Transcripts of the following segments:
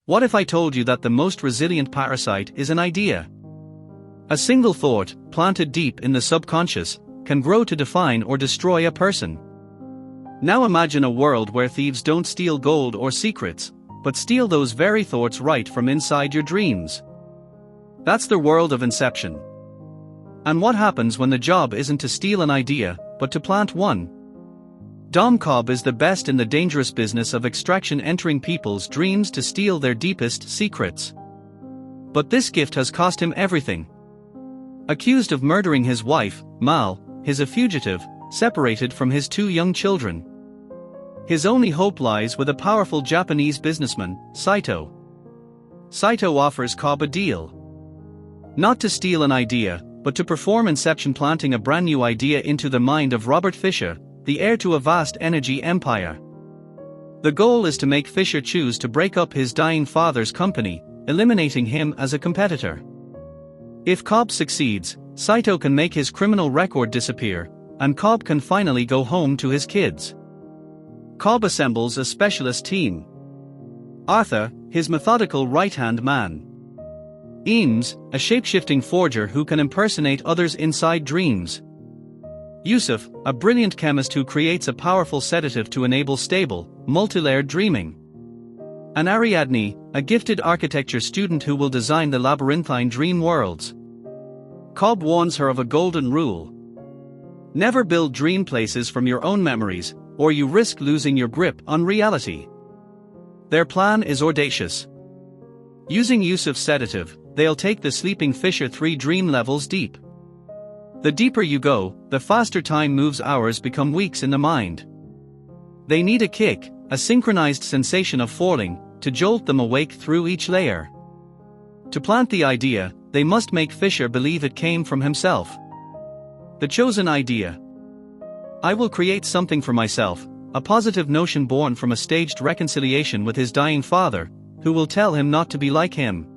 What if I told you that the most resilient parasite is an idea? A single thought, planted deep in the subconscious, can grow to define or destroy a person. Now imagine a world where thieves don't steal gold or secrets, but steal those very thoughts right from inside your dreams. That's the world of Inception. And what happens when the job isn't to steal an idea, but to plant one? Cobb is the best in the dangerous business of extraction, entering people's dreams to steal their deepest secrets. But this gift has cost him everything. Accused of murdering his wife, Mal, is a fugitive, separated from his 2 young children. His only hope lies with a powerful Japanese businessman, Saito. Saito offers Cobb a deal. Not to steal an idea, but to perform Inception, planting a brand new idea into the mind of Robert Fisher, the heir to a vast energy empire. The goal is to make Fisher choose to break up his dying father's company, eliminating him as a competitor. If Cobb succeeds, Saito can make his criminal record disappear, and Cobb can finally go home to his kids. Cobb assembles a specialist team. Arthur, his methodical right-hand man. Eames, a shape-shifting forger who can impersonate others inside dreams. Yusuf, a brilliant chemist who creates a powerful sedative to enable stable, multi-layered dreaming. And Ariadne, a gifted architecture student who will design the labyrinthine dream worlds. Cobb warns her of a golden rule. Never build dream places from your own memories, or you risk losing your grip on reality. Their plan is audacious. Using Yusuf's sedative, they'll take the sleeping Fisher 3 dream levels deep. The deeper you go, the faster time moves, hours become weeks in the mind. They need a kick, a synchronized sensation of falling, to jolt them awake through each layer. To plant the idea, they must make Fisher believe it came from himself. The chosen idea. I will create something for myself, a positive notion born from a staged reconciliation with his dying father, who will tell him not to be like him.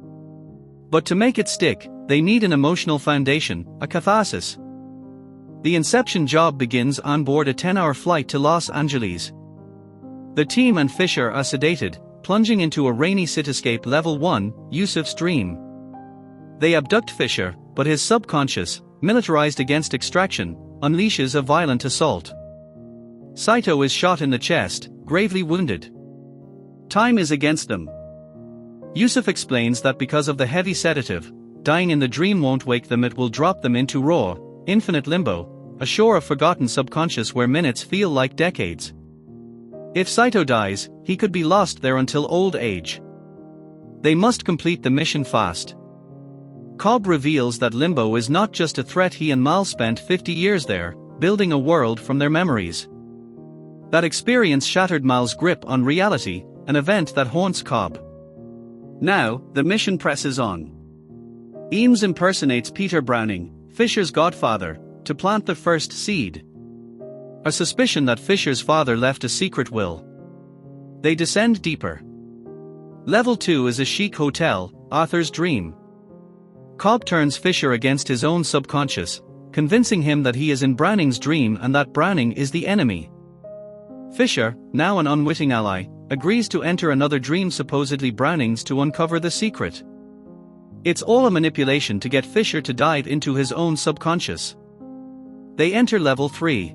But to make it stick, they need an emotional foundation, a catharsis. The Inception job begins on board a 10-hour flight to Los Angeles. The team and Fisher are sedated, plunging into a rainy cityscape. Level 1, Yusuf's dream. They abduct Fisher, but his subconscious, militarized against extraction, unleashes a violent assault. Saito is shot in the chest, gravely wounded. Time is against them. Yusuf explains that because of the heavy sedative, dying in the dream won't wake them, it will drop them into raw, infinite limbo, a shore of forgotten subconscious where minutes feel like decades. If Saito dies, he could be lost there until old age. They must complete the mission fast. Cobb reveals that Limbo is not just a threat. He and Mal spent 50 years there, building a world from their memories. That experience shattered Mal's grip on reality, an event that haunts Cobb. Now, the mission presses on. Eames impersonates Peter Browning, Fisher's godfather, to plant the first seed. A suspicion that Fisher's father left a secret will. They descend deeper. Level 2 is a chic hotel, Arthur's dream. Cobb turns Fisher against his own subconscious, convincing him that he is in Browning's dream and that Browning is the enemy. Fisher, now an unwitting ally, agrees to enter another dream, supposedly Browning's, to uncover the secret. It's all a manipulation to get Fisher to dive into his own subconscious. They enter Level 3.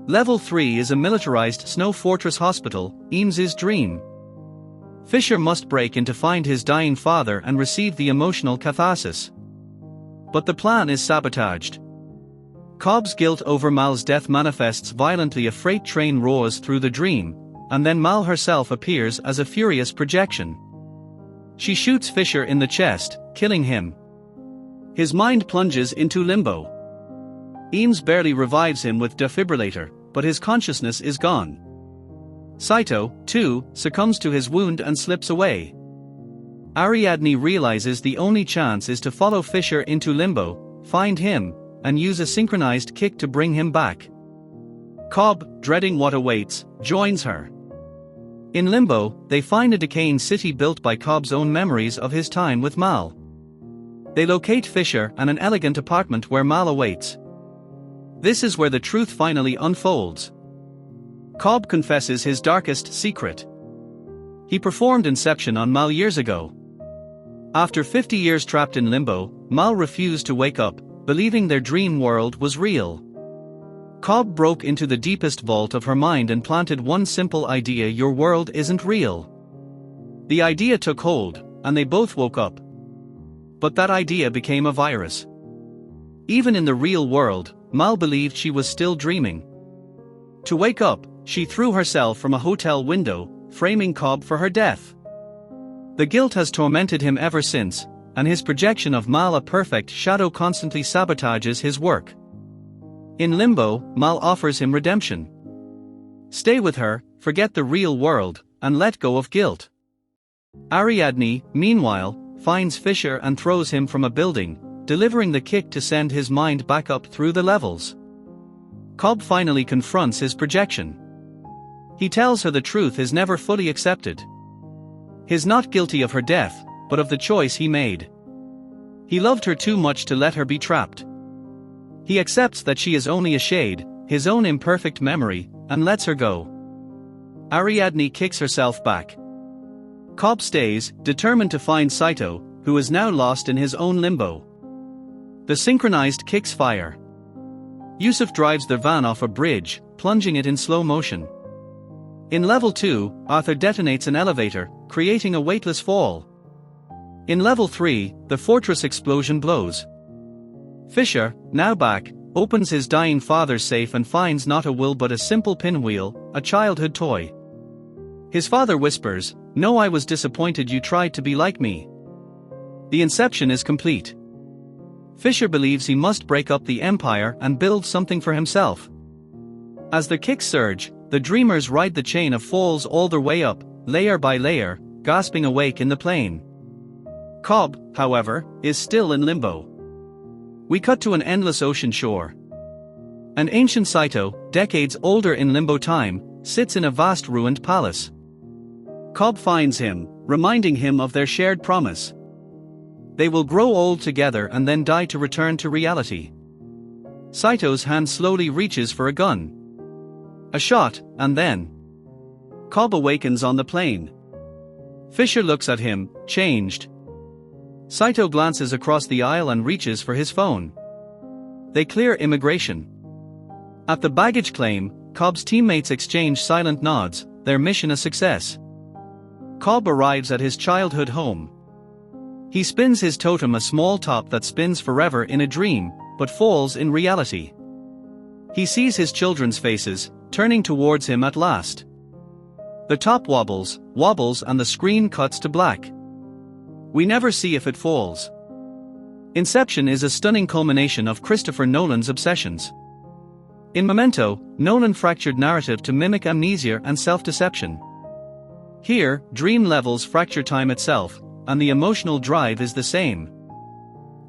Level 3 is a militarized snow fortress hospital, Eames's dream. Fisher must break in to find his dying father and receive the emotional catharsis. But the plan is sabotaged. Cobb's guilt over Mal's death manifests violently. A freight train roars through the dream, and then Mal herself appears as a furious projection. She shoots Fisher in the chest, killing him. His mind plunges into limbo. Eames barely revives him with defibrillator, but his consciousness is gone. Saito, too, succumbs to his wound and slips away. Ariadne realizes the only chance is to follow Fisher into Limbo, find him, and use a synchronized kick to bring him back. Cobb, dreading what awaits, joins her. In Limbo, they find a decaying city built by Cobb's own memories of his time with Mal. They locate Fisher and an elegant apartment where Mal awaits. This is where the truth finally unfolds. Cobb confesses his darkest secret. He performed Inception on Mal years ago. After 50 years trapped in limbo, Mal refused to wake up, believing their dream world was real. Cobb broke into the deepest vault of her mind and planted one simple idea: your world isn't real. The idea took hold, and they both woke up. But that idea became a virus. Even in the real world, Mal believed she was still dreaming. To wake up, she threw herself from a hotel window, framing Cobb for her death. The guilt has tormented him ever since, and his projection of Mal, a perfect shadow, constantly sabotages his work. In Limbo, Mal offers him redemption. Stay with her, forget the real world, and let go of guilt. Ariadne, meanwhile, finds Fisher and throws him from a building, delivering the kick to send his mind back up through the levels. Cobb finally confronts his projection. He tells her the truth is never fully accepted. He's not guilty of her death, but of the choice he made. He loved her too much to let her be trapped. He accepts that she is only a shade, his own imperfect memory, and lets her go. Ariadne kicks herself back. Cobb stays, determined to find Saito, who is now lost in his own limbo. The synchronized kicks fire. Yusuf drives their van off a bridge, plunging it in slow motion. In level 2, Arthur detonates an elevator, creating a weightless fall. In level 3, the fortress explosion blows. Fisher, now back, opens his dying father's safe and finds not a will but a simple pinwheel, a childhood toy. His father whispers, "No, I was disappointed you tried to be like me." The inception is complete. Fisher believes he must break up the empire and build something for himself. As the kicks surge, the dreamers ride the chain of falls all their way up, layer by layer, gasping awake in the plane. Cobb, however, is still in limbo. We cut to an endless ocean shore. An ancient Saito, decades older in limbo time, sits in a vast ruined palace. Cobb finds him, reminding him of their shared promise. They will grow old together and then die to return to reality. Saito's hand slowly reaches for a gun. A shot, and then Cobb awakens on the plane. Fisher looks at him, changed. Saito glances across the aisle and reaches for his phone. They clear immigration. At the baggage claim, Cobb's teammates exchange silent nods, their mission a success. Cobb arrives at his childhood home. He spins his totem, a small top that spins forever in a dream, but falls in reality. He sees his children's faces, turning towards him at last. The top wobbles, and the screen cuts to black. We never see if it falls. Inception is a stunning culmination of Christopher Nolan's obsessions. In Memento, Nolan fractured narrative to mimic amnesia and self-deception. Here, dream levels fracture time itself, and the emotional drive is the same.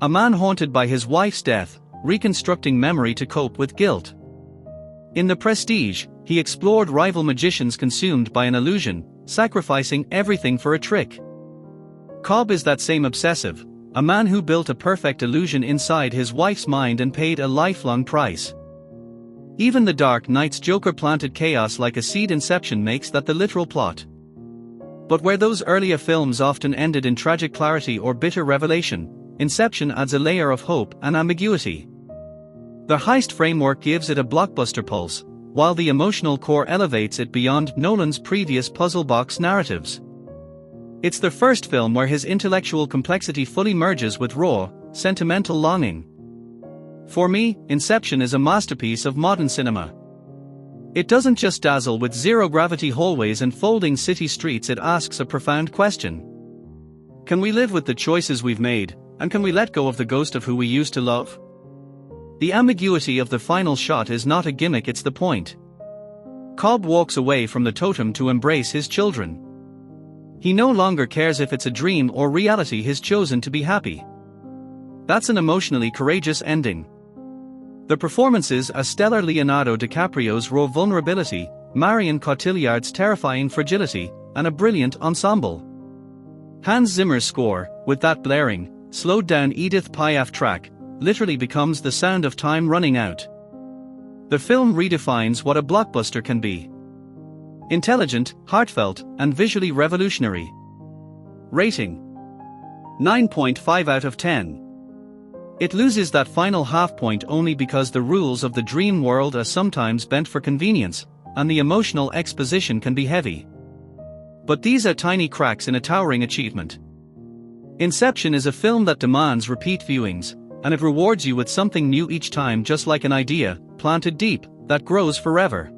A man haunted by his wife's death, reconstructing memory to cope with guilt. In The Prestige, he explored rival magicians consumed by an illusion, sacrificing everything for a trick. Cobb is that same obsessive, a man who built a perfect illusion inside his wife's mind and paid a lifelong price. Even The Dark Knight's Joker planted chaos like a seed. Inception makes that the literal plot. But where those earlier films often ended in tragic clarity or bitter revelation, Inception adds a layer of hope and ambiguity. The heist framework gives it a blockbuster pulse, while the emotional core elevates it beyond Nolan's previous puzzle box narratives. It's the first film where his intellectual complexity fully merges with raw, sentimental longing. For me, Inception is a masterpiece of modern cinema. It doesn't just dazzle with zero-gravity hallways and folding city streets, it asks a profound question. Can we live with the choices we've made, and can we let go of the ghost of who we used to love? The ambiguity of the final shot is not a gimmick, it's the point. Cobb walks away from the totem to embrace his children. He no longer cares if it's a dream or reality, he's chosen to be happy. That's an emotionally courageous ending. The performances are stellar: Leonardo DiCaprio's raw vulnerability, Marion Cotillard's terrifying fragility, and a brilliant ensemble. Hans Zimmer's score, with that blaring, slowed-down Edith Piaf track, literally becomes the sound of time running out. The film redefines what a blockbuster can be. Intelligent, heartfelt, and visually revolutionary. Rating: 9.5 out of 10. It loses that final half point only because the rules of the dream world are sometimes bent for convenience, and the emotional exposition can be heavy. But these are tiny cracks in a towering achievement. Inception is a film that demands repeat viewings, and it rewards you with something new each time, just like an idea, planted deep, that grows forever.